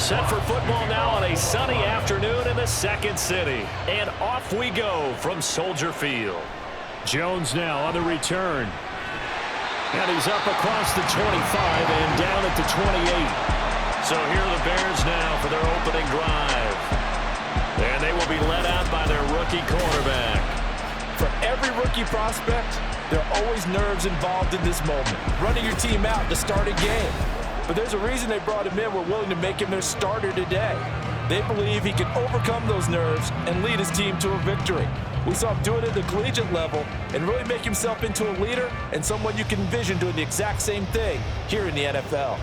Set for football now on a sunny afternoon in the second city. And off we go from Soldier Field. Jones now on the return. And he's up across the 25 and down at the 28. So here are the Bears now for their opening drive. And they will be led out by their rookie quarterback. For every rookie prospect, there are always nerves involved in this moment. Running your team out to start a game. But there's a reason they brought him in. We're willing to make him their starter today. They believe he can overcome those nerves and lead his team to a victory. We saw him do it at the collegiate level and really make himself into a leader and someone you can envision doing the exact same thing here in the NFL.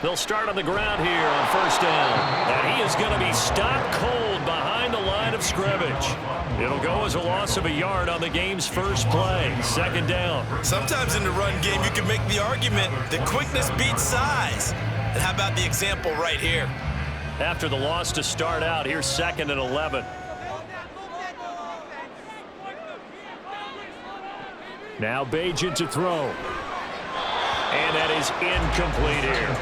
They'll start on the ground here on first down. And he is going to be stopped cold behind the line of scrimmage. It'll go as a loss of a yard on the game's first play. Second down. Sometimes in the run game, you can make the argument that quickness beats size. And how about the example right here? After the loss to start out, here's 2nd and 11. Now Bajan to throw. And that is incomplete here.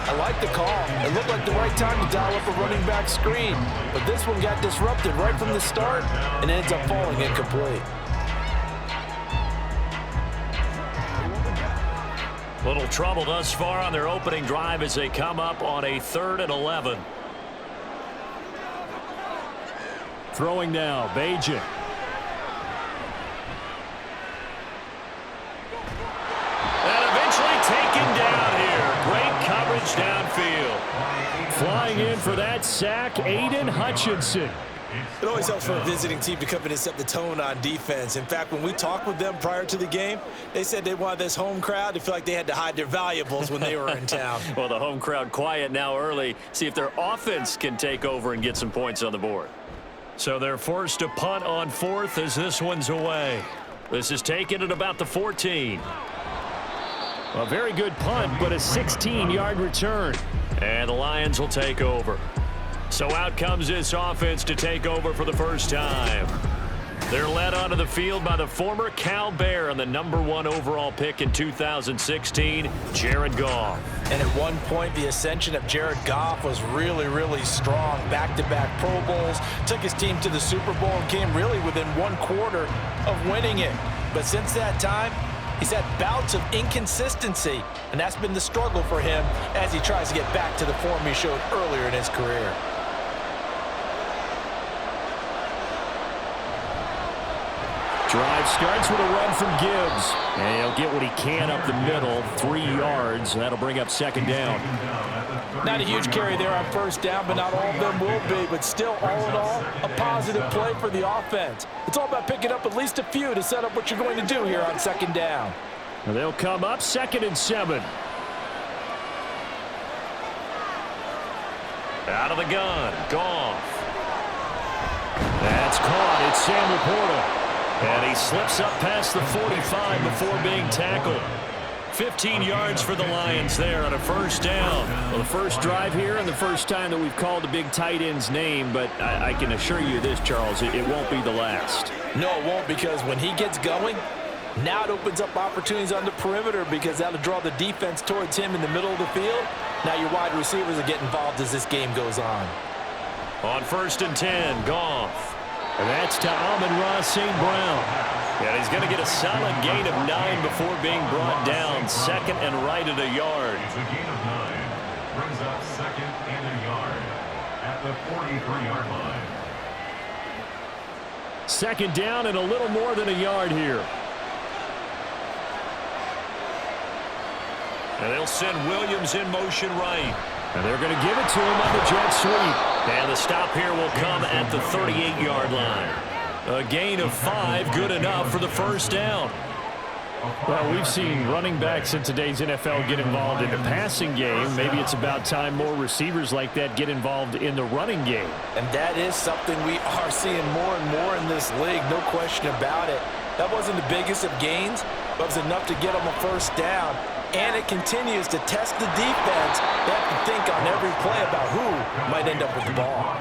I like the call. It looked like the right time to dial up a running back screen. But this one got disrupted right from the start and ends up falling incomplete. Little trouble thus far on their opening drive as they come up on a 3rd and 11. Throwing now, Bajan. Taken down here. Great coverage downfield. Flying in for that sack, Aiden Hutchinson. It always helps for a visiting team to come in and set the tone on defense. In fact, when we talked with them prior to the game, they said they wanted this home crowd to feel like they had to hide their valuables when they were in town. Well, the home crowd quiet now early. See if their offense can take over and get some points on the board. So they're forced to punt on 4th as this one's away. This is taken at about the 14. A very good punt, but a 16-yard return. And the Lions will take over. So out comes this offense to take over for the first time. They're led onto the field by the former Cal Bear and the #1 overall pick in 2016, Jared Goff. And at one point, the ascension of Jared Goff was really, really strong. Back-to-back Pro Bowls, took his team to the Super Bowl and came really within 1/4 of winning it. But since that time, he's had bouts of inconsistency, and that's been the struggle for him as he tries to get back to the form he showed earlier in his career. Drive starts with a run from Gibbs. And he'll get what he can up the middle, 3 yards. That'll bring up 2nd down. Not a huge carry there on first down, but not all of them will be. But still, all in all, a positive play for the offense. It's all about picking up at least a few to set up what you're going to do here on 2nd down. And they'll come up 2nd and 7. Out of the gun, Goff. That's caught. It's Sam Laporta. And he slips up past the 45 before being tackled. 15 yards for the Lions there on a first down. Well, the first drive here and the first time that we've called a big tight end's name, but I can assure you this, Charles, it won't be the last. No, it won't, because when he gets going, now it opens up opportunities on the perimeter because that'll draw the defense towards him in the middle of the field. Now your wide receivers will get involved as this game goes on. On 1st and 10, Goff. And that's to Amon-Ra St. Brown. And he's going to get a solid gain of 9 before being brought down. 2nd and right at a yard. It's a gain of 9. Brings up 2nd and a yard at the 43-yard line. 2nd down and a little more than a yard here. And they'll send Williams in motion right. And they're going to give it to him on the jet sweep. And the stop here will come at the 38-yard line. A gain of 5, good enough for the first down. Well, we've seen running backs in today's NFL get involved in the passing game. Maybe it's about time more receivers like that get involved in the running game. And that is something we are seeing more and more in this league, no question about it. That wasn't the biggest of gains, but it was enough to get them a first down. And it continues to test the defense. They have to think on every play about who might end up with the ball.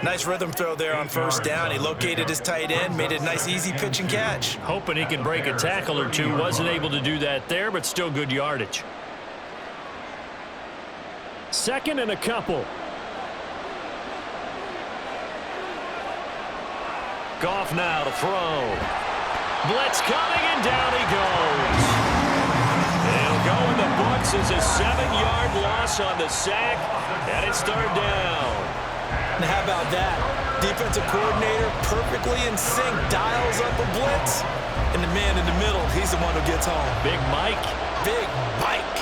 Nice rhythm throw there on first down. He located his tight end, made it a nice, easy pitch and catch. Hoping he can break a tackle or two. Wasn't able to do that there, but still good yardage. Second and a couple. Goff now to throw. Blitz coming, and down he goes. It'll go in the books as a 7-yard loss on the sack, and it's third down. And how about that? Defensive coordinator perfectly in sync, dials up a blitz, and the man in the middle, he's the one who gets home. Big Mike. Big Mike.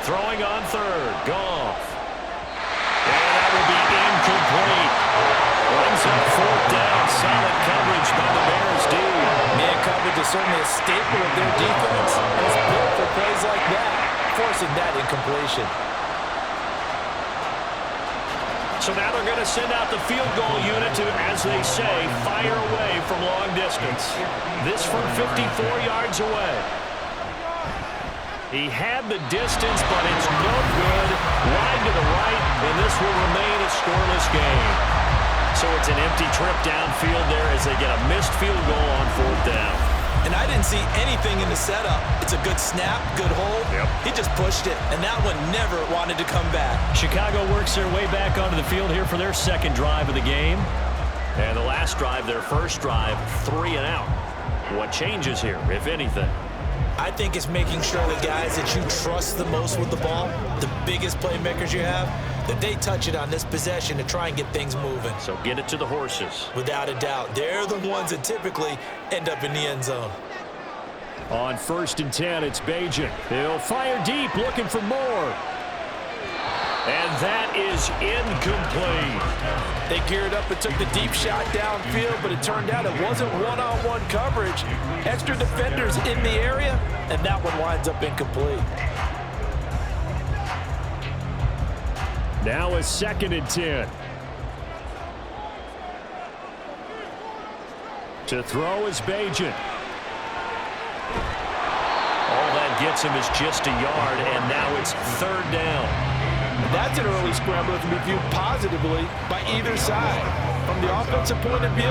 Throwing on third. Goff. And that will be incomplete. Brings up fourth down. Solid coverage by the Bears D. Man coverage is certainly a staple of their defense, and it's built for plays like that, forcing that incompletion. So now they're going to send out the field goal unit to, as they say, fire away from long distance. This from 54 yards away. He had the distance, but it's no good. Wide to the right, and this will remain a scoreless game. So it's an empty trip downfield there as they get a missed field goal on fourth down. And I didn't see anything in the setup. It's a good snap, good hold. Yep. He just pushed it, and that one never wanted to come back. Chicago works their way back onto the field here for their second drive of the game. And the last drive, their first drive, 3 and out. What changes here, if anything? I think it's making sure the guys that you trust the most with the ball, the biggest playmakers you have, that they touch it on this possession to try and get things moving. So get it to the horses. Without a doubt, they're the ones that typically end up in the end zone. On 1st and 10, it's Bajan. He'll fire deep, looking for more. And that is incomplete. They geared up and took the deep shot downfield, but it turned out it wasn't one-on-one coverage. Extra defenders in the area, and that one winds up incomplete. Now a 2nd and 10. To throw is Bajan. All that gets him is just a yard, and now it's third down. That's an early scramble that can be viewed positively by either side. From the offensive point of view,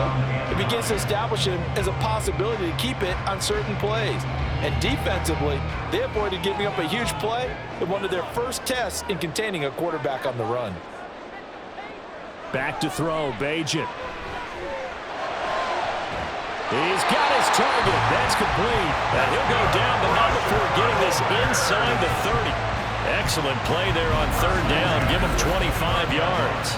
it begins to establish him as a possibility to keep it on certain plays. And defensively, they avoided giving up a huge play in one of their first tests in containing a quarterback on the run. Back to throw, Bajan. He's got his target. That's complete. And he'll go down, but not before getting this inside the 30. Excellent play there on third down. Give him 25 yards.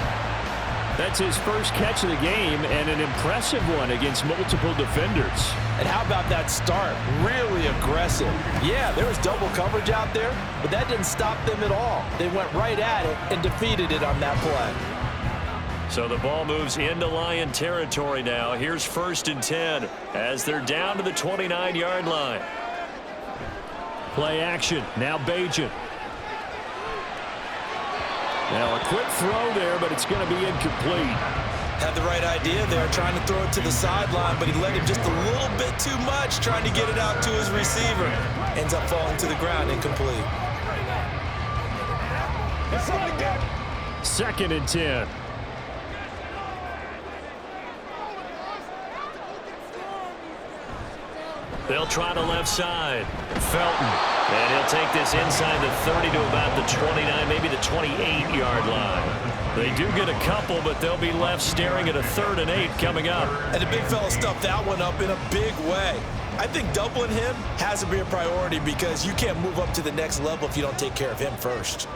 That's his first catch of the game, and an impressive one against multiple defenders. And how about that start? Really aggressive. Yeah, there was double coverage out there, but that didn't stop them at all. They went right at it and defeated it on that play. So the ball moves into Lion territory now. Here's 1st and 10 as they're down to the 29-yard line. Play action. Now Bajan. Now a quick throw there, but it's going to be incomplete. Had the right idea there, trying to throw it to the sideline, but he let him just a little bit too much, trying to get it out to his receiver. Ends up falling to the ground, incomplete. 2nd and 10. They'll try the left side. Felton. And he'll take this inside the 30 to about the 29, maybe the 28-yard line. They do get a couple, but they'll be left staring at a 3rd and 8 coming up. And the big fella stuffed that one up in a big way. I think doubling him has to be a priority because you can't move up to the next level if you don't take care of him first.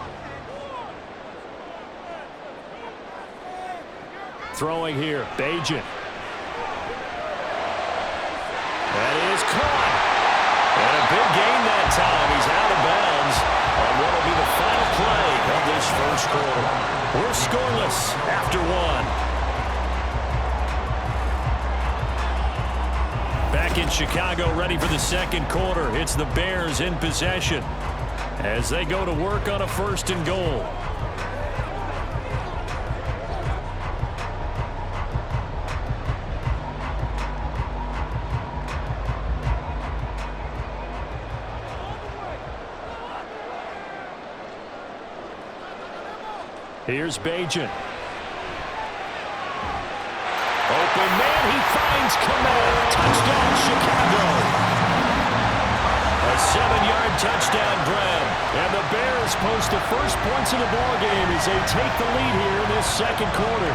Throwing here, Bajan. That is caught. And a big gain that time. He's out of bounds on what will be the final play of this first quarter. We're scoreless after 1. Back in Chicago, ready for the second quarter. It's the Bears in possession as they go to work on a 1st and goal. Here's Bajan. Open man, he finds Kamara. Touchdown, Chicago. A 7-yard touchdown grab. And the Bears post the first points of the ballgame as they take the lead here in this second quarter.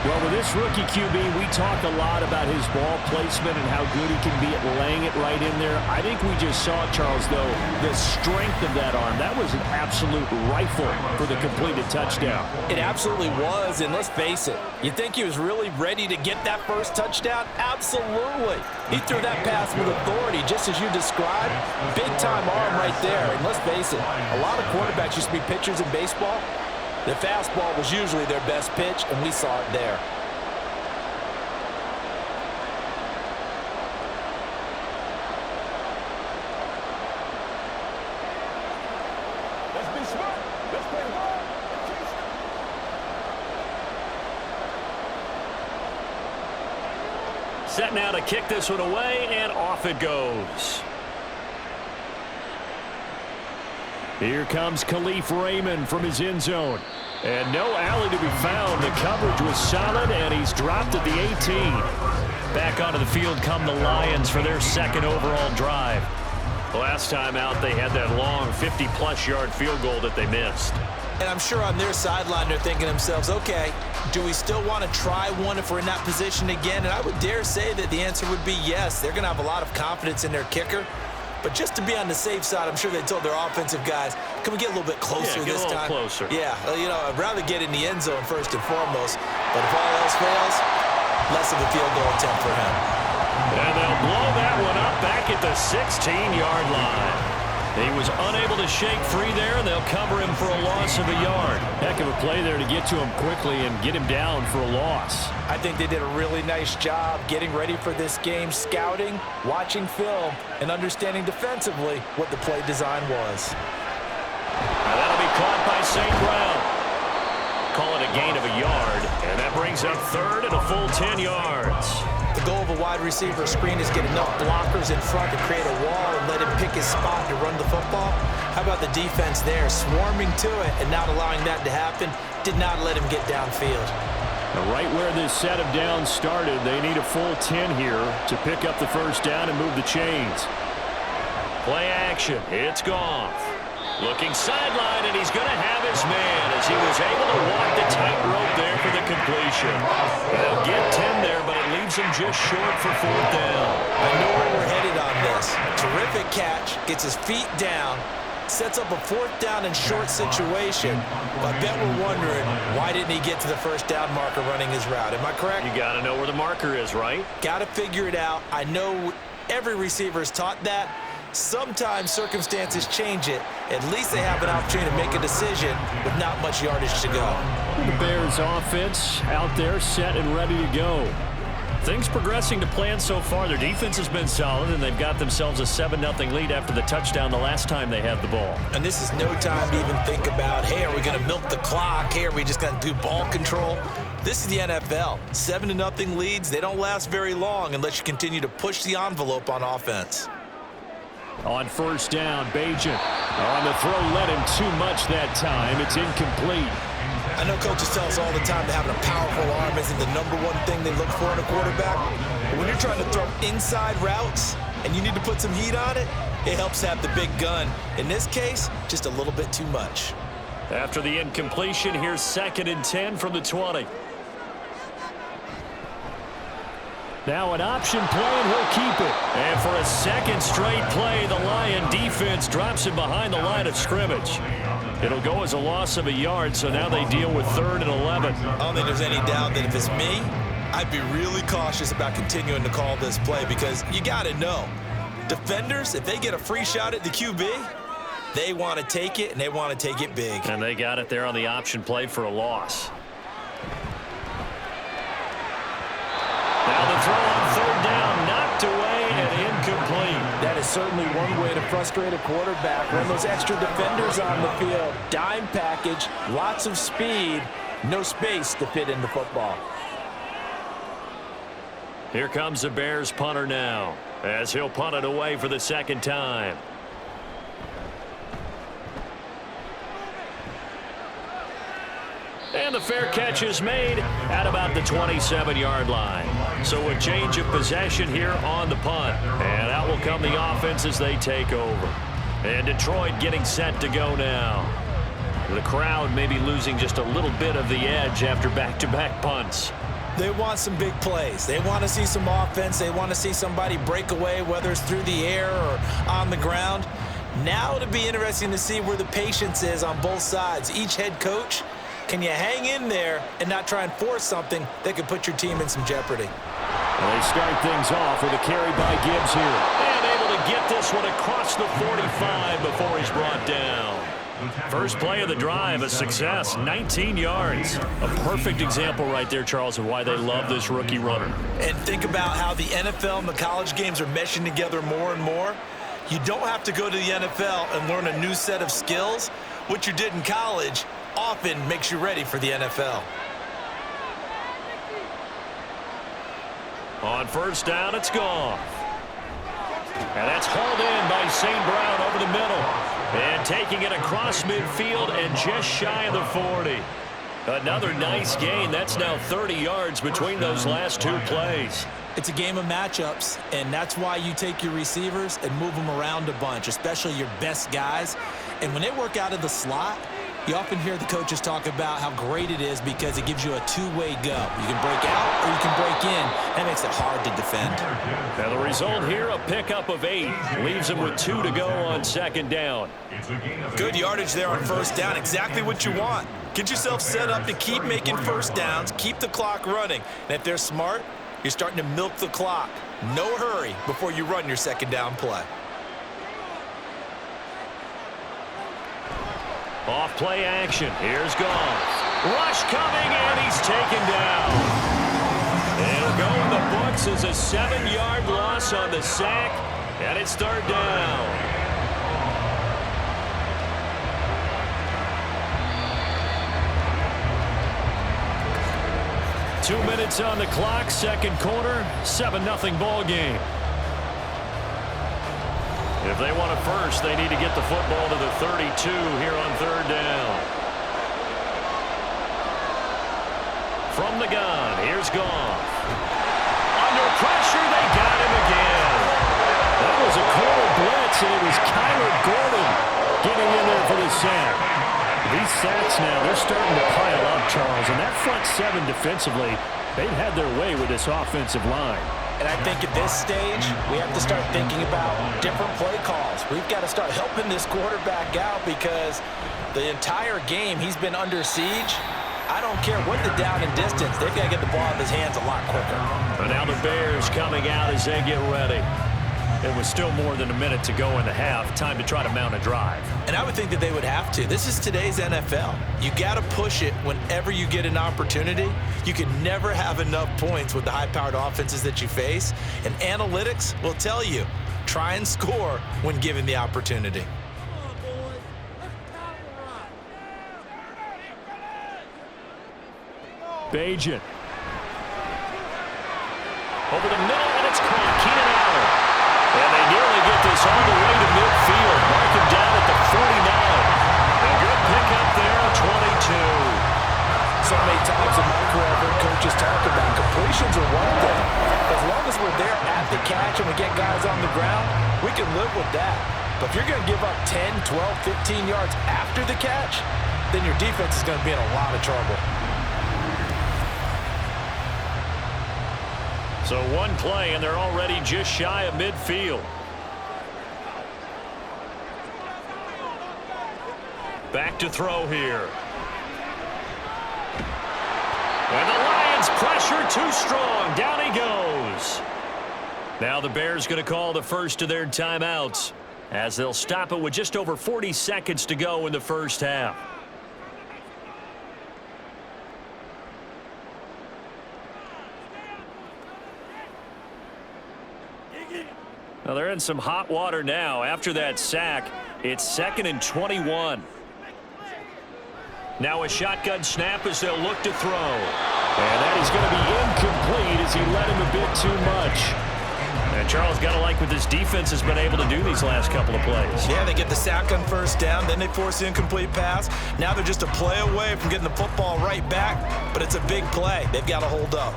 Well, with this rookie QB, we talk a lot about his ball placement and how good he can be at laying it right in there. I think we just saw, Charles, though, the strength of that arm. That was an absolute rifle for the completed touchdown. It absolutely was, and let's face it, you think he was really ready to get that first touchdown? Absolutely. He threw that pass with authority, just as you described. Big-time arm right there, and let's face it, a lot of quarterbacks used to be pitchers in baseball. The fastball was usually their best pitch, and we saw it there. Let's be smart. Let's play the ball. Set now to kick this one away, and off it goes. Here comes Khalif Raymond from his end zone. And no alley to be found. The coverage was solid, and he's dropped at the 18. Back onto the field come the Lions for their second overall drive. Last time out, they had that long 50-plus yard field goal that they missed. And I'm sure on their sideline they're thinking to themselves, okay, do we still want to try one if we're in that position again? And I would dare say that the answer would be yes. They're going to have a lot of confidence in their kicker. But just to be on the safe side, I'm sure they told their offensive guys, can we get a little bit closer this time? Closer. Yeah, you know, I'd rather get in the end zone first and foremost. But if all else fails, less of a field goal attempt for him. And they'll blow that one up back at the 16-yard line. He was unable to shake free there, and they'll cover him for a loss of a yard. Heck of a play there to get to him quickly and get him down for a loss. I think they did a really nice job getting ready for this game, scouting, watching film, and understanding defensively what the play design was. Now that'll be caught by St. Brown. Call it a gain of a yard, and that brings up third and a full 10 yards. The goal of a wide receiver screen is get enough blockers in front to create a wall and let him pick his spot to run the football. How about the defense there, swarming to it and not allowing that to happen? Did not let him get downfield. Now right where this set of downs started, they need a full 10 here to pick up the first down and move the chains. Play action. It's Goff. Looking sideline, and he's going to have his man as he was able to walk the tightrope there for the completion. They'll get 10 there, but it leaves him just short for fourth down. I know where we're headed on this. Terrific catch, gets his feet down, sets up a fourth down and short situation. But I bet we're wondering, why didn't he get to the first down marker running his route? Am I correct? You got to know where the marker is, right? Got to figure it out. I know every receiver is taught that. Sometimes circumstances change it. At least they have an opportunity to make a decision with not much yardage to go. The Bears offense out there set and ready to go. Things progressing to plan so far. Their defense has been solid, and they've got themselves a 7-0 lead after the touchdown the last time they had the ball. And this is no time to even think about, hey, are we going to milk the clock? Hey, are we just going to do ball control? This is the NFL. 7-0 leads, they don't last very long unless you continue to push the envelope on offense. On first down, Bajan on the throw, led him too much that time. It's incomplete. I know coaches tell us all the time that having a powerful arm isn't the number one thing they look for in a quarterback. But when you're trying to throw inside routes and you need to put some heat on it, it helps have the big gun. In this case, just a little bit too much. After the incompletion, here's 2nd and 10 from the 20. Now an option play, and he'll keep it. And for a second straight play, the Lion defense drops him behind the line of scrimmage. It'll go as a loss of a yard, so now they deal with 3rd and 11. I don't think there's any doubt that if it's me, I'd be really cautious about continuing to call this play because you got to know, defenders, if they get a free shot at the QB, they want to take it, and they want to take it big. And they got it there on the option play for a loss. Now the throw on 3rd down, knocked away and incomplete. That is certainly one way to frustrate a quarterback. Run those extra defenders on the field. Dime package, lots of speed, no space to fit in the football. Here comes the Bears punter now as he'll punt it away for the 2nd time. And the fair catch is made at about the 27-yard line. So a change of possession here on the punt. And out will come the offense as they take over. And Detroit getting set to go now. The crowd maybe losing just a little bit of the edge after back-to-back punts. They want some big plays. They want to see some offense. They want to see somebody break away, whether it's through the air or on the ground. Now it'll be interesting to see where the patience is on both sides. Each head coach, can you hang in there and not try and force something that could put your team in some jeopardy? Well, they start things off with a carry by Gibbs here. And able to get this one across the 45 before he's brought down. First play of the drive, a success, 19 yards. A perfect example right there, Charles, of why they love this rookie runner. And think about how the NFL and the college games are meshing together more and more. You don't have to go to the NFL and learn a new set of skills. What you did in college often makes you ready for the NFL. On first down, it's gone. And that's hauled in by St. Brown over the middle. And taking it across midfield and just shy of the 40. Another nice gain. That's now 30 yards between those last two plays. It's a game of matchups, and that's why you take your receivers and move them around a bunch, especially your best guys. And when they work out of the slot, you often hear the coaches talk about how great it is because it gives you a two-way go. You can break out or you can break in. That makes it hard to defend. And the result here, a pickup of 8. Leaves them with 2 to go on second down. Good yardage there on first down. Exactly what you want. Get yourself set up to keep making first downs, keep the clock running. And if they're smart, you're starting to milk the clock. No hurry before you run your second down play. Off play action. Here's Goff. Rush coming, and he's taken down. It'll go in the books as a 7-yard loss on the sack, and it's third down. Two minutes on the clock, second quarter, 7-0 ball game. If they want a first, they need to get the football to the 32 here on third down. From the gun, here's Goff. Under pressure, they got him again. That was a corner blitz, and it was Kyler Gordon getting in there for the sack. These sacks now, they're starting to pile up, Charles, and that front seven defensively, they've had their way with this offensive line. And I think at this stage, we have to start thinking about different play calls. We've got to start helping this quarterback out because the entire game he's been under siege. I don't care what the down and distance. They've got to get the ball in his hands a lot quicker. But now the Bears coming out as they get ready. It was still more than a minute to go in the half. Time to try to mount a drive. And I would think that they would have to. This is today's NFL. You got to push it whenever you get an opportunity. You can never have enough points with the high-powered offenses that you face. And analytics will tell you, try and score when given the opportunity. Bajan. Over the middle, and it's caught. Keenan Allen. And they nearly get this all the way to midfield. Mark him down at the 49. A good pickup there, 22. So many times in my career, I've heard coaches talk about completions are one thing. As long as we're there at the catch and we get guys on the ground, we can live with that. But if you're going to give up 10, 12, 15 yards after the catch, then your defense is going to be in a lot of trouble. So one play, and they're already just shy of midfield. Back to throw here. And the Lions pressure too strong. Down he goes. Now the Bears going to call the first of their timeouts as they'll stop it with just over 40 seconds to go in the first half. Now they're in some hot water now. After that sack, it's 2nd and 21. Now a shotgun snap as they'll look to throw. And that is going to be incomplete as he led him a bit too much. And Charles, got to like what this defense has been able to do these last couple of plays. Yeah, they get the sack on first down, then they force the incomplete pass. Now they're just a play away from getting the football right back, but it's a big play. They've got to hold up.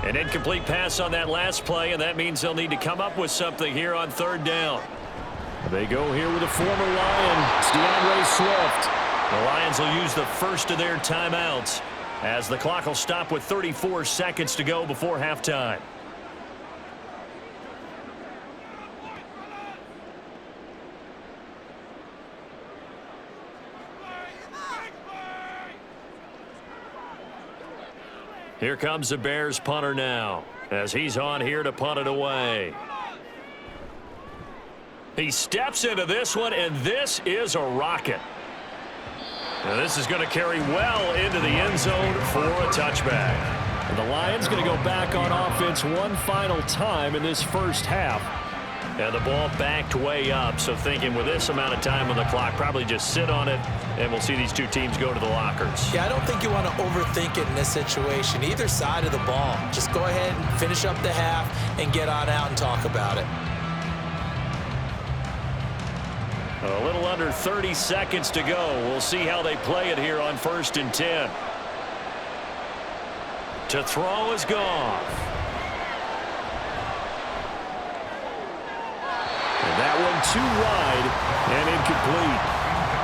An incomplete pass on that last play, and that means they'll need to come up with something here on third down. They go here with a former Lion, it's DeAndre Swift. The Lions will use the first of their timeouts as the clock will stop with 34 seconds to go before halftime. Here comes the Bears punter now as he's on here to punt it away. He steps into this one, and this is a rocket. Now this is going to carry well into the end zone for a touchback. And the Lions going to go back on offense one final time in this first half. And the ball backed way up, so thinking with this amount of time on the clock, probably just sit on it, and we'll see these two teams go to the lockers. Yeah, I don't think you want to overthink it in this situation. Either side of the ball. Just go ahead and finish up the half and get on out and talk about it. A little under 30 seconds to go. We'll see how they play it here on 1st and 10. To throw is Goff. And that one too wide and incomplete.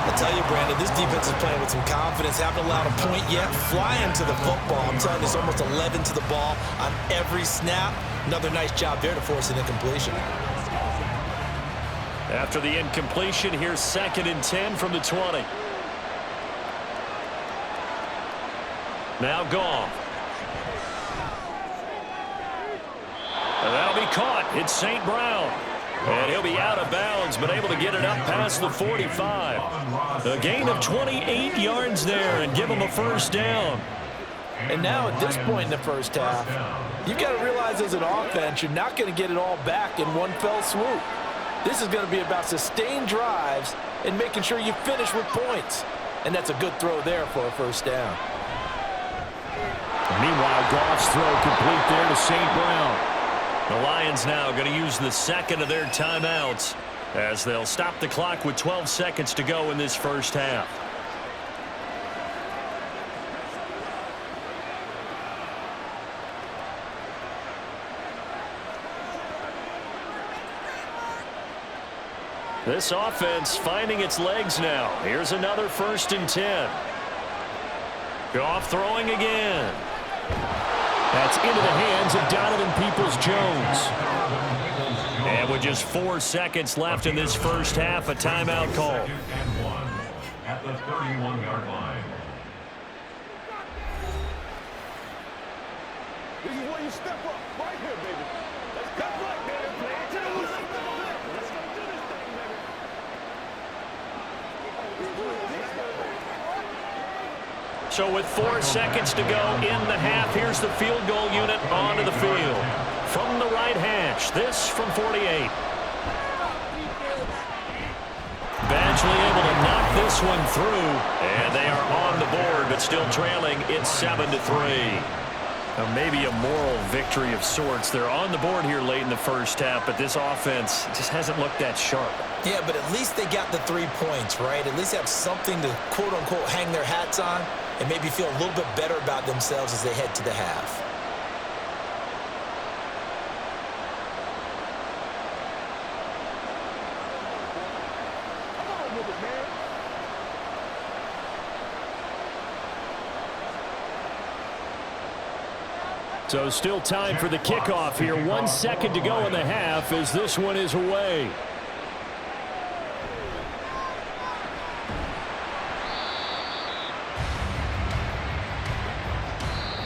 I'll tell you, Brandon, this defense is playing with some confidence. Haven't allowed a point yet. Flying to the football. I'm telling you, there's almost 11 to the ball on every snap. Another nice job there to force an incompletion. After the incompletion, here's 2nd and 10 from the 20. Now Goff. And that'll be caught. It's St. Brown. And he'll be out of bounds, but able to get it up past the 45. A gain of 28 yards there and give him a first down. And now at this point in the first half, you've got to realize as an offense, you're not going to get it all back in one fell swoop. This is going to be about sustained drives and making sure you finish with points. And that's a good throw there for a first down. Meanwhile, Goff's throw complete there to St. Brown. The Lions now going to use the second of their timeouts as they'll stop the clock with 12 seconds to go in this first half. This offense finding its legs now. Here's another 1st and 10. Goff throwing again. That's into the hands of Donovan Peoples-Jones. And with just 4 seconds left in this first half, a timeout call. At the 31-yard line. This is where you step up. Right here, baby. Let's cut right, man. Play it to the loose. Let's go do this thing, baby. So with 4 seconds to go in the half, here's the field goal unit onto the field. From the right hash, this from 48. Badgley able to knock this one through, and they are on the board, but still trailing. It's 7-3. Maybe a moral victory of sorts. They're on the board here late in the first half, but this offense just hasn't looked that sharp. Yeah, but at least they got the 3 points, right? At least have something to, quote-unquote, hang their hats on and maybe feel a little bit better about themselves as they head to the half. Come on with it, man. So still time for the kickoff here. 1 second to go in the half as this one is away.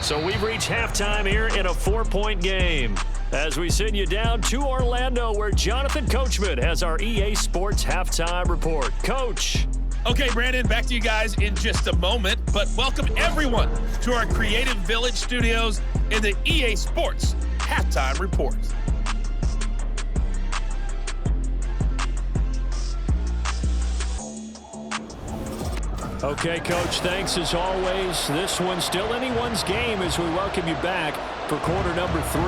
So we've reached halftime here in a 4-point game as we send you down to Orlando where Jonathan Coachman has our EA Sports halftime report. Coach. Okay, Brandon, back to you guys in just a moment, but welcome everyone to our Creative Village studios in the EA Sports halftime report. Okay, Coach, thanks as always. This one's still anyone's game as we welcome you back for quarter number 3.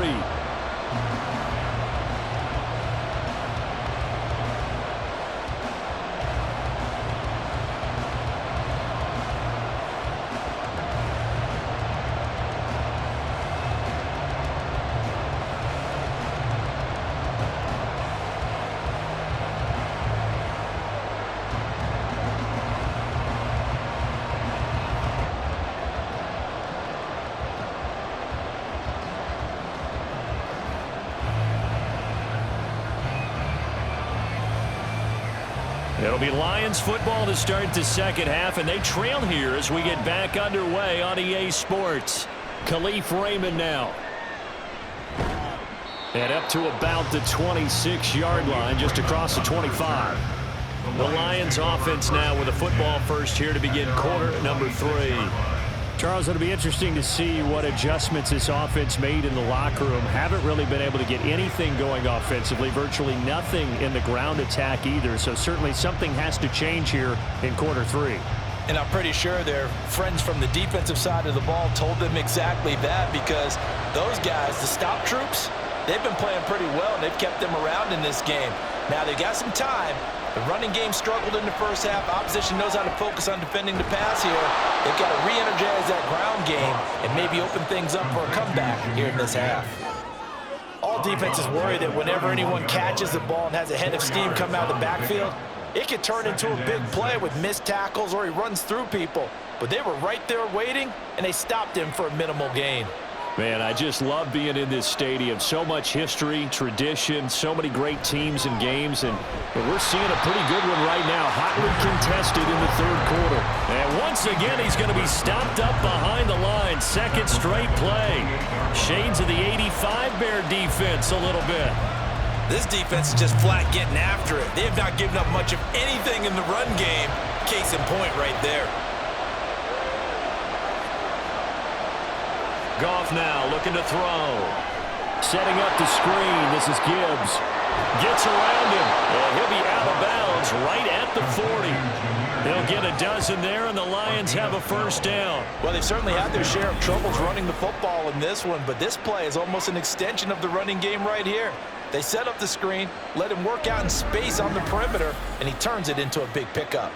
It'll be Lions football to start the second half, and they trail here as we get back underway on EA Sports. Khalif Raymond now. And up to about the 26-yard line, just across the 25. The Lions offense now with a football first here to begin quarter number 3. Charles, it'll be interesting to see what adjustments this offense made in the locker room. Haven't really been able to get anything going offensively, virtually nothing in the ground attack either. So certainly something has to change here in quarter 3. And I'm pretty sure their friends from the defensive side of the ball told them exactly that, because those guys, the stop troops, they've been playing pretty well, and they've kept them around in this game. Now, they got some time. The running game struggled in the first half. Opposition knows how to focus on defending the pass here. They've got to re-energize that ground game and maybe open things up for a comeback here in this half. All defenses worry that whenever anyone catches the ball and has a head of steam come out of the backfield, it could turn into a big play with missed tackles or he runs through people. But they were right there waiting, and they stopped him for a minimal gain. Man, I just love being in this stadium. So much history, tradition, so many great teams and games, and we're seeing a pretty good one right now. Hotly contested in the third quarter. And once again, he's going to be stopped up behind the line. Second straight play. Shades of the 85 Bear defense a little bit. This defense is just flat getting after it. They have not given up much of anything in the run game. Case in point right there. Goff now looking to throw. Setting up the screen. This is Gibbs. Gets around him. And he'll be out of bounds right at the 40. They'll get a dozen there, and the Lions have a first down. Well, they've certainly had their share of troubles running the football in this one, but this play is almost an extension of the running game right here. They set up the screen, let him work out in space on the perimeter, and he turns it into a big pickup.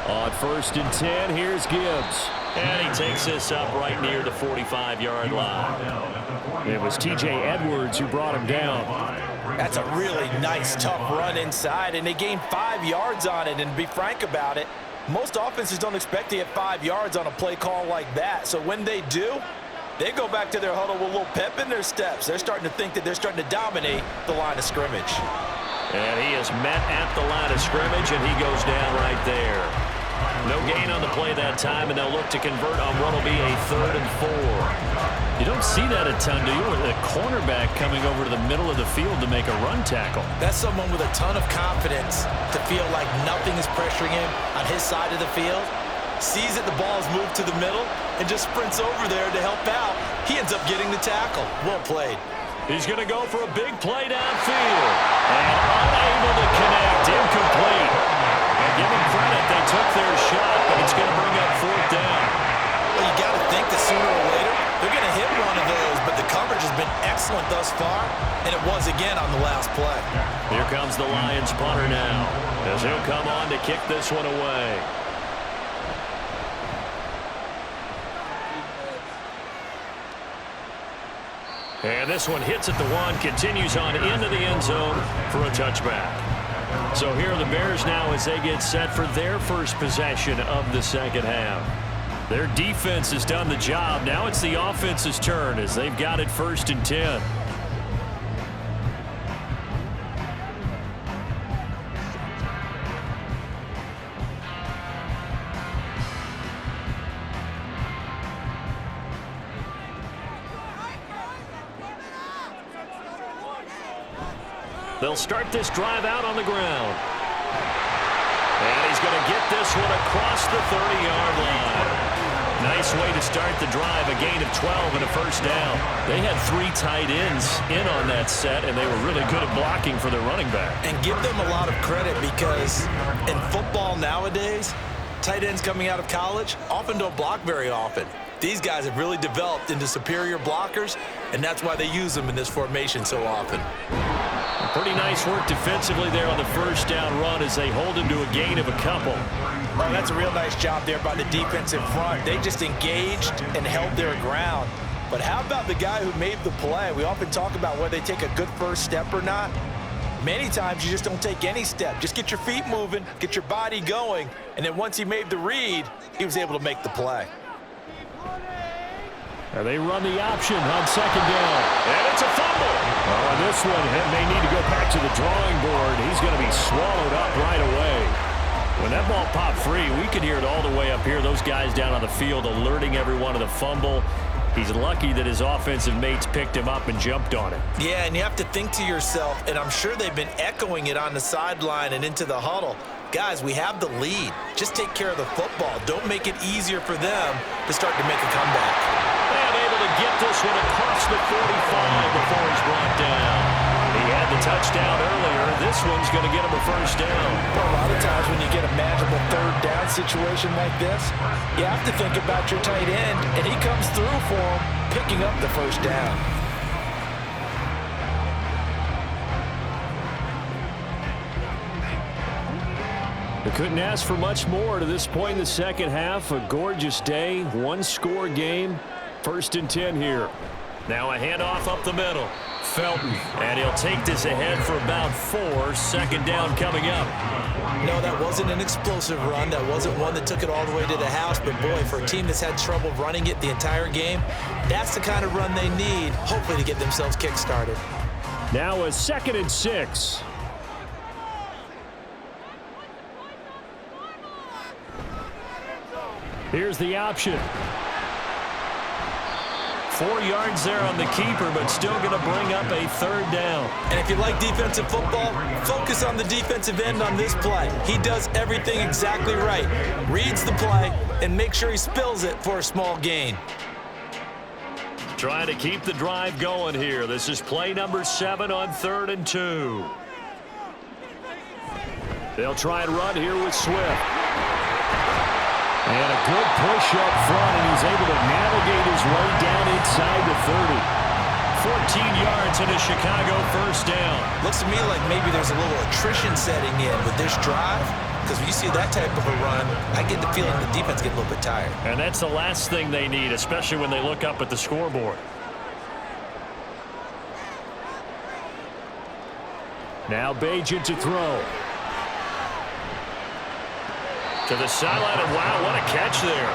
On 1st and 10, here's Gibbs. And he takes this up right near the 45-yard line. It was T.J. Edwards who brought him down. That's a really nice, tough run inside, and they gained 5 yards on it. And to be frank about it, most offenses don't expect to get 5 yards on a play call like that. So when they do, they go back to their huddle with a little pep in their steps. They're starting to think that they're starting to dominate the line of scrimmage. And he is met at the line of scrimmage, and he goes down right there. No gain on the play that time, and they'll look to convert on what will be a 3rd and 4. You don't see that a ton, do you? With a cornerback coming over to the middle of the field to make a run tackle. That's someone with a ton of confidence to feel like nothing is pressuring him on his side of the field. Sees that the ball is moved to the middle and just sprints over there to help out. He ends up getting the tackle. Well played. He's going to go for a big play downfield. And unable to connect. Incomplete. And give him credit. They took their shot, but it's going to bring up 4th down. Well, you got to think that sooner or later they're going to hit one of those, but the coverage has been excellent thus far, and it was again on the last play. Here comes the Lions punter now, as he'll come on to kick this one away. And this one hits at the 1, continues on into the end zone for a touchback. So here are the Bears now as they get set for their first possession of the second half. Their defense has done the job. Now it's the offense's turn as they've got it 1st and 10. They'll start this drive out on the ground. And he's going to get this one across the 30-yard line. Nice way to start the drive, a gain of 12 and a first down. They had 3 tight ends in on that set, and they were really good at blocking for their running back. And give them a lot of credit because in football nowadays, tight ends coming out of college often don't block very often. These guys have really developed into superior blockers, and that's why they use them in this formation so often. Pretty nice work defensively there on the first down run as they hold him to a gain of a couple. Oh, that's a real nice job there by the defense in front. They just engaged and held their ground. But how about the guy who made the play? We often talk about whether they take a good first step or not. Many times you just don't take any step. Just get your feet moving, get your body going, and then once he made the read, he was able to make the play. And they run the option on second down. And it's a fumble. Oh, and this one may need to go back to the drawing board. He's going to be swallowed up right away. When that ball popped free, we could hear it all the way up here. Those guys down on the field alerting everyone of the fumble. He's lucky that his offensive mates picked him up and jumped on it. Yeah, and you have to think to yourself, and I'm sure they've been echoing it on the sideline and into the huddle. Guys, we have the lead. Just take care of the football. Don't make it easier for them to start to make a comeback. And able to get this one across the 45 before he's brought down. He had the touchdown earlier. This one's going to get him a first down. Well, a lot of times when you get a manageable third down situation like this, you have to think about your tight end, and he comes through for him, picking up the first down. They couldn't ask for much more to this point in the second half. A gorgeous day, one-score game. 1st and 10 here. Now a handoff up the middle. Felton, and he'll take this ahead for about 4. Second down coming up. No, that wasn't an explosive run. That wasn't one that took it all the way to the house. But, boy, for a team that's had trouble running it the entire game, that's the kind of run they need, hopefully, to get themselves kick-started. Now a 2nd and 6. Here's the option. 4 yards there on the keeper, but still going to bring up a third down. And if you like defensive football, focus on the defensive end on this play. He does everything exactly right. Reads the play and make sure he spills it for a small gain. Trying to keep the drive going here. This is play number 7 on 3rd and 2. They'll try and run here with Swift. And a good push up front, and he's able to navigate his way down inside the 30. 14 yards and a Chicago first down. Looks to me like maybe there's a little attrition setting in with this drive, because when you see that type of a run, I get the feeling the defense get a little bit tired. And that's the last thing they need, especially when they look up at the scoreboard. Now Bajan to throw. To the sideline, and wow, what a catch there.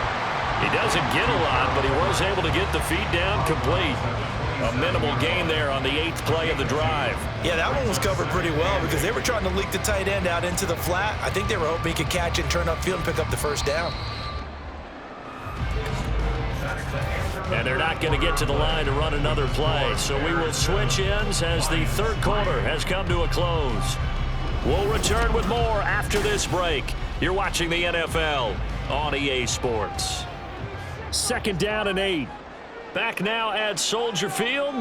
He doesn't get a lot, but he was able to get the feed down complete. A minimal gain there on the 8th play of the drive. Yeah, that one was covered pretty well because they were trying to leak the tight end out into the flat. I think they were hoping he could catch it and turn upfield and pick up the first down. And they're not going to get to the line to run another play, so we will switch ends as the 3rd quarter has come to a close. We'll return with more after this break. You're watching the NFL on EA Sports. 2nd down and 8. Back now at Soldier Field.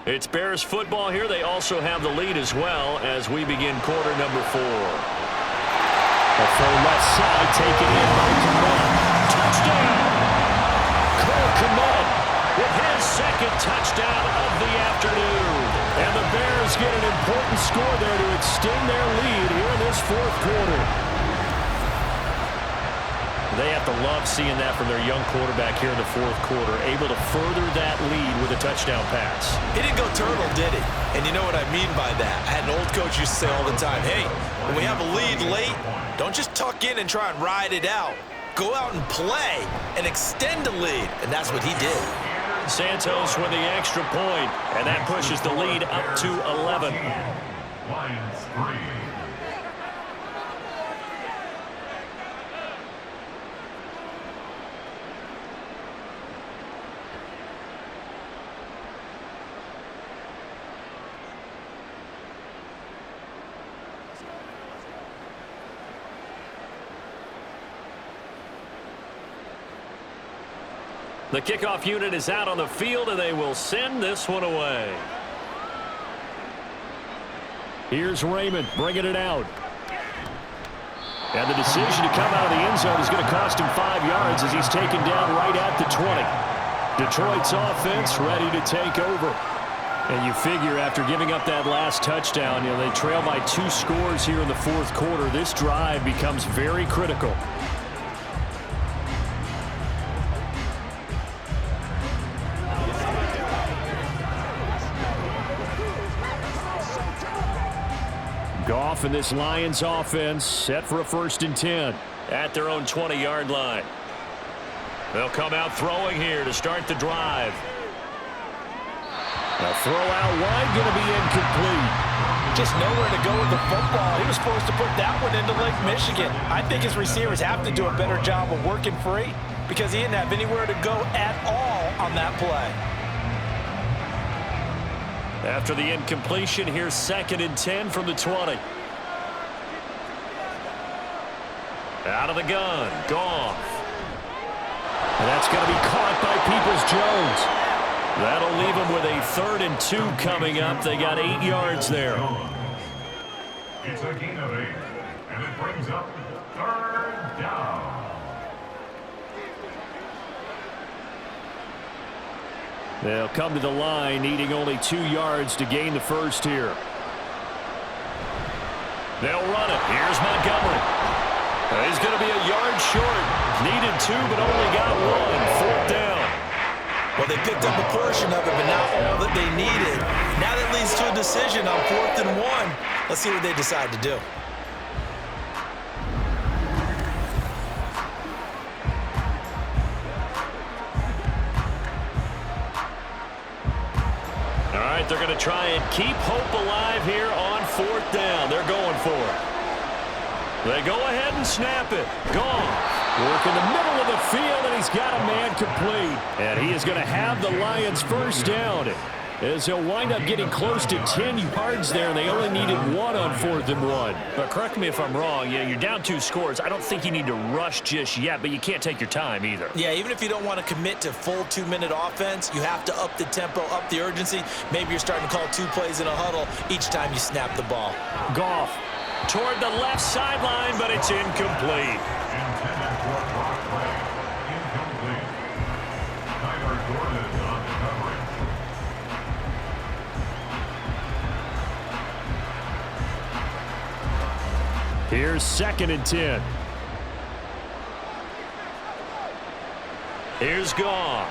It's Bears football here. They also have the lead as well as we begin quarter number 4. A full left side taken in by Kmet. Touchdown! Cole Kmet with his 2nd touchdown of the afternoon. And the Bears get an important score there to extend their lead here in this 4th quarter. They have to love seeing that from their young quarterback here in the 4th quarter, able to further that lead with a touchdown pass. He didn't go turtle, did he? And you know what I mean by that. I had an old coach used to say all the time, hey, when we have a lead late, don't just tuck in and try and ride it out. Go out and play and extend the lead, and that's what he did. Santos with the extra point, and that pushes the lead up to 11. Lions 3. The kickoff unit is out on the field, and they will send this one away. Here's Raymond bringing it out. And the decision to come out of the end zone is going to cost him 5 yards as he's taken down right at the 20. Detroit's offense ready to take over. And you figure after giving up that last touchdown, they trail by 2 scores here in the 4th quarter. This drive becomes very critical. Goff and this Lions offense set for a 1st and 10 at their own 20-yard line. They'll come out throwing here to start the drive. A throw out wide, going to be incomplete. Just nowhere to go with the football. He was supposed to put that one into Lake Michigan. I think his receivers have to do a better job of working free because he didn't have anywhere to go at all on that play. After the incompletion, here's 2nd and 10 from the 20. Out of the gun, Goff. And that's going to be caught by Peoples-Jones. That'll leave them with a 3rd and 2 coming up. They got 8 yards there. It's a gain of 8, and it brings up 3rd down. They'll come to the line, needing only 2 yards to gain the first here. They'll run it. Here's Montgomery. He's going to be a yard short. Needed 2, but only got 1. 4th down. Well, they picked up a portion of it, but not all that they needed. Now that leads to a decision on 4th and 1. Let's see what they decide to do. All right, they're going to try and keep hope alive here on 4th down. They're going for it. They go ahead and snap it. Gone. Work in the middle of the field, and he's got a man complete. And he is going to have the Lions 1st down, as he'll wind up getting close to 10 yards there, and they only needed 1 on 4th and 1. But correct me if I'm wrong. Yeah, you're down 2 scores. I don't think you need to rush just yet, but you can't take your time either. Yeah, even if you don't want to commit to full 2-minute offense, you have to up the tempo, up the urgency. Maybe you're starting to call 2 plays in a huddle each time you snap the ball. Goff toward the left sideline, but it's incomplete. Intended for a block play. Incomplete. Tyler Gordon on the coverage. Here's 2nd and 10. Here's Goff.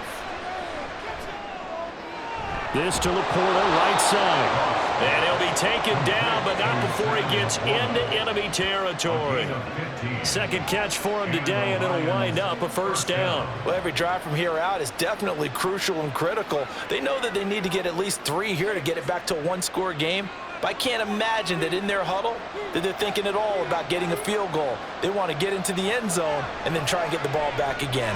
This to Laporta, right side. And he'll be taken down, but not before he gets into enemy territory. 2nd catch for him today, and it'll wind up a 1st down. Well, every drive from here out is definitely crucial and critical. They know that they need to get at least 3 here to get it back to a 1-score game. But I can't imagine that in their huddle that they're thinking at all about getting a field goal. They want to get into the end zone and then try and get the ball back again.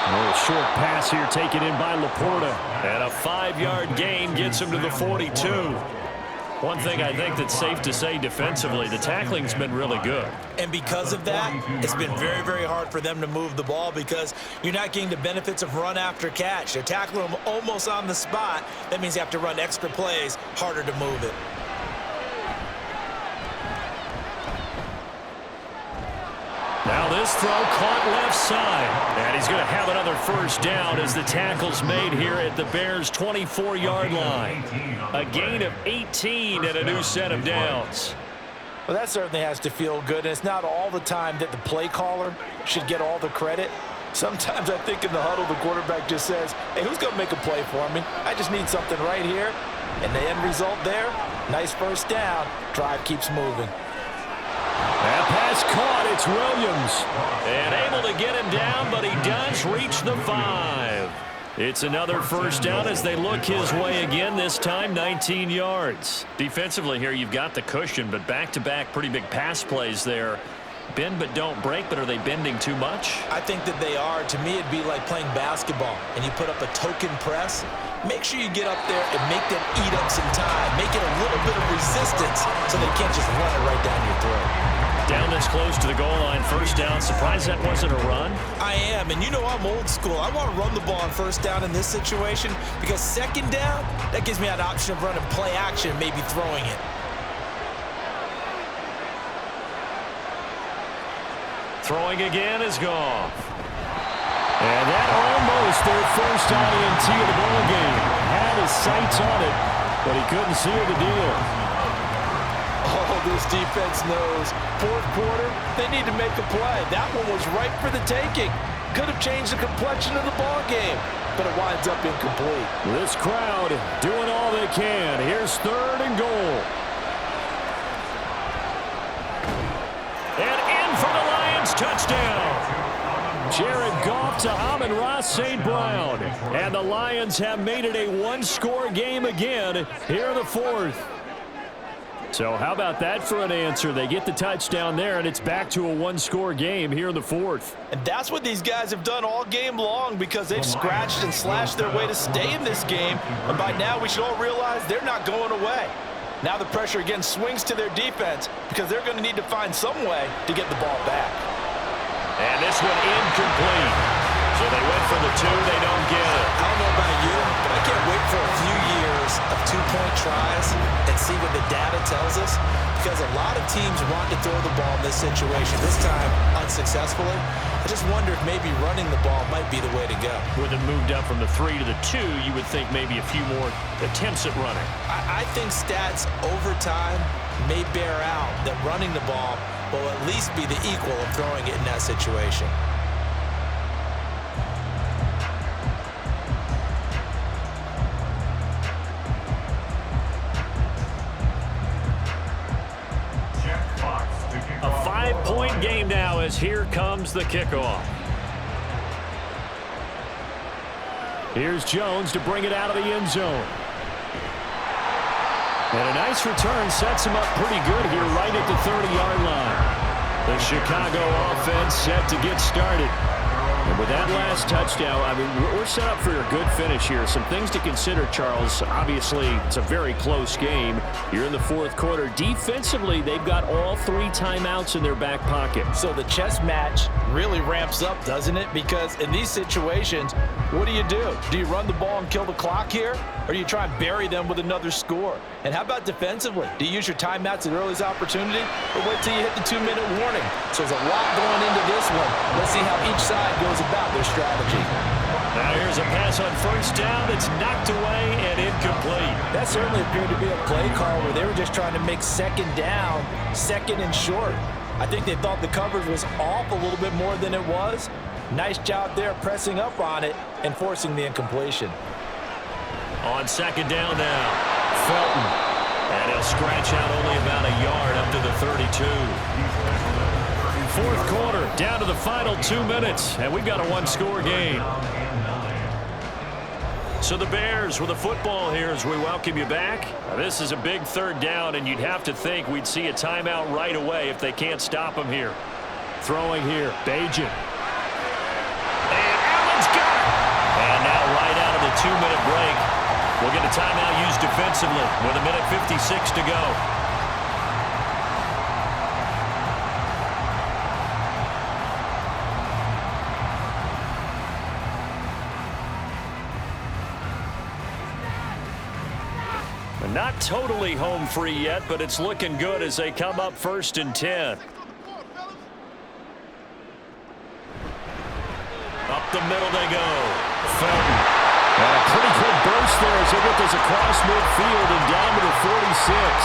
A little short pass here taken in by Laporta. And a 5-yard gain gets him to the 42. One thing I think that's safe to say defensively, the tackling's been really good. And because of that, it's been very, very hard for them to move the ball because you're not getting the benefits of run after catch. They're tackling them almost on the spot. That means you have to run extra plays, harder to move it. Now this throw caught left side. And he's going to have another 1st down as the tackle's made here at the Bears' 24-yard line. A gain of 18 and a new set of downs. Well, that certainly has to feel good. And it's not all the time that the play caller should get all the credit. Sometimes I think in the huddle, the quarterback just says, hey, who's going to make a play for me? I just need something right here. And the end result there, nice 1st down. Drive keeps moving. That pass caught. It's Williams. And able to get him down, but he does reach the 5. It's another 1st down as they look his way again, this time 19 yards. Defensively here, you've got the cushion, but back-to-back pretty big pass plays there. Bend but don't break, but are they bending too much? I think that they are. To me, it'd be like playing basketball, and you put up a token press. Make sure you get up there and make them eat up some time. Make it a little bit of resistance so they can't just run it right down your throat. Down this close to the goal line, 1st down. Surprised that wasn't a run? I am, and you know I'm old school. I want to run the ball on 1st down in this situation because 2nd down, that gives me an option of running play action, maybe throwing it. Throwing again is Goff. And that almost their 1st INT of the ball game. Had his sights on it, but he couldn't seal the deal. Oh, this defense knows. 4th quarter, they need to make a play. That one was right for the taking. Could have changed the complexion of the ball game, but it winds up incomplete. This crowd doing all they can. Here's 3rd and goal. touchdown. Jared Goff to Amon-Ra St. Brown. And the Lions have made it a one-score game again here in the fourth. So how about that for an answer? They get the touchdown there, and it's back to a one-score game here in the fourth. And that's what these guys have done all game long because they've scratched and slashed their way to stay in this game. And by now, we should all realize they're not going away. Now the pressure again swings to their defense because they're going to need to find some way to get the ball back. And this one incomplete. So they went for the two. They don't get it. I don't know about you, but I can't wait for a few years of two-point tries and see what the data tells us, because a lot of teams want to throw the ball in this situation, this time unsuccessfully. I just wonder if maybe running the ball might be the way to go. With it moved up from the 3 to the 2, you would think maybe a few more attempts at running. I think stats over time may bear out that running the ball will at least be the equal of throwing it in that situation. A 5-point game now as here comes the kickoff. Here's Jones to bring it out of the end zone. And a nice return sets him up pretty good here right at the 30-yard line. The Chicago offense set to get started. And with that last touchdown, I mean, we're set up for a good finish here. Some things to consider, Charles. Obviously, it's a very close game. You're in the fourth quarter. Defensively, they've got all 3 timeouts in their back pocket. So the chess match really ramps up, doesn't it? Because in these situations, what do? Do you run the ball and kill the clock here? Or do you try and bury them with another score? And how about defensively? Do you use your timeouts at earliest opportunity? Or wait till you hit the 2-minute warning? So there's a lot going into this one. Let's see how each side goes about their strategy. Now here's a pass on first down that's knocked away and incomplete. That certainly appeared to be a play call where they were just trying to make second down, second and short. I think they thought the coverage was off a little bit more than it was. Nice job there pressing up on it and forcing the incompletion. On second down now, Felton. And he'll scratch out only about a yard up to the 32. Fourth quarter, down to the final 2 minutes, and we've got a one-score game. So the Bears with a football here as we welcome you back. Now, this is a big third down, and you'd have to think we'd see a timeout right away if they can't stop him here. Throwing here, Bajan. And Allen's got it! And now right out of the 2-minute break, we'll get a timeout used defensively with 1:56 to go. 'Not totally home free yet, but it's looking good as they come up 1st and 10. Up the middle they go. Felton. And a pretty quick burst there as they get this across midfield and down to the 46.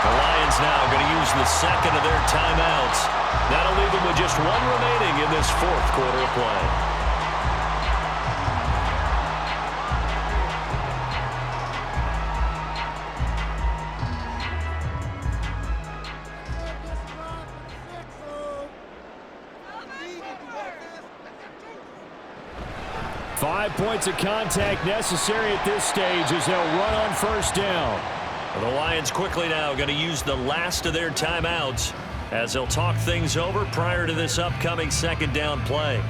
The Lions now going to use the second of their timeouts. That'll leave them with just one remaining in this fourth quarter of play. Five points of contact necessary at this stage as they'll run on first down. The Lions quickly now going to use the last of their timeouts as they'll talk things over prior to this upcoming second down play.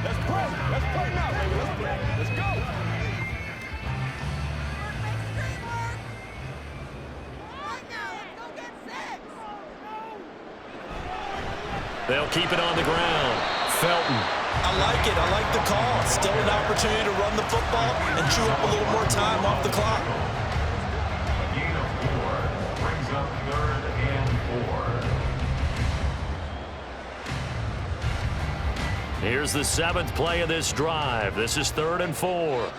Let's play. Let's play now, baby. Let's play. Let's go. They'll keep it on the ground. Felton. I like it. I like the call. Still an opportunity to run the football and chew up a little more time off the clock. A gain of 4 brings up 3rd and 4. Here's the 7th play of this drive. This is 3rd and 4.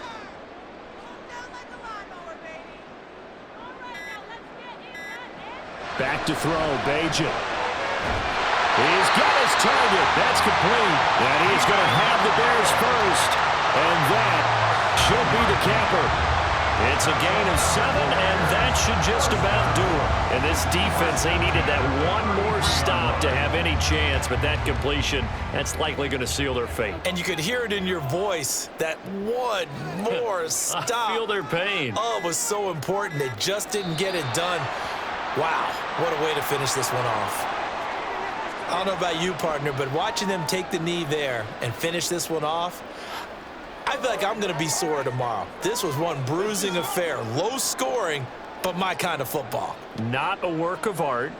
Back to throw, Bajan. He's got his target. That's complete. And he's going to have the Bears first. And that should be the capper. It's a gain of 7, and that should just about do it. And this defense, they needed that one more stop to have any chance, but that completion, that's likely going to seal their fate. And you could hear it in your voice, that one more stop. I feel their pain. Oh, it was so important. They just didn't get it done. Wow, what a way to finish this one off. I don't know about you, partner, but watching them take the knee there and finish this one off, I feel like I'm going to be sore tomorrow. This was one bruising affair. Low scoring, but my kind of football. Not a work of art,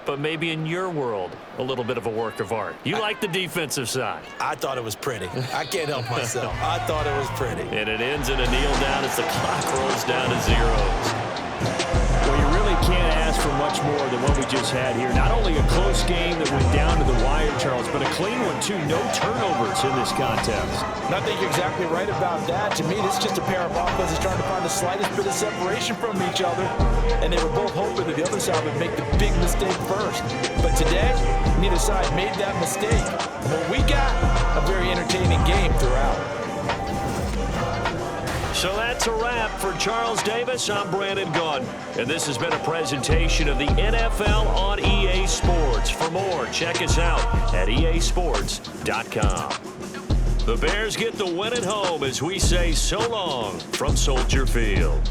but maybe in your world, a little bit of a work of art. You like the defensive side. I thought it was pretty. I can't help myself. I thought it was pretty. And it ends in a kneel down as the clock rolls down to zeros. Well, you really can't ask for much more than what we just had here. Not only a close game that went down to the wire, Charles, but a clean one, too. No turnovers in this contest. And I think you're exactly right about that. To me, this is just a pair of offenses trying to find the slightest bit of separation from each other. And they were both hoping that the other side would make the big mistake first. But today, neither side made that mistake. And what we got, a very entertaining game throughout. So that's a wrap for Charles Davis. I'm Brandon Gaudin, and this has been a presentation of the NFL on EA Sports. For more, check us out at easports.com. The Bears get the win at home as we say so long from Soldier Field.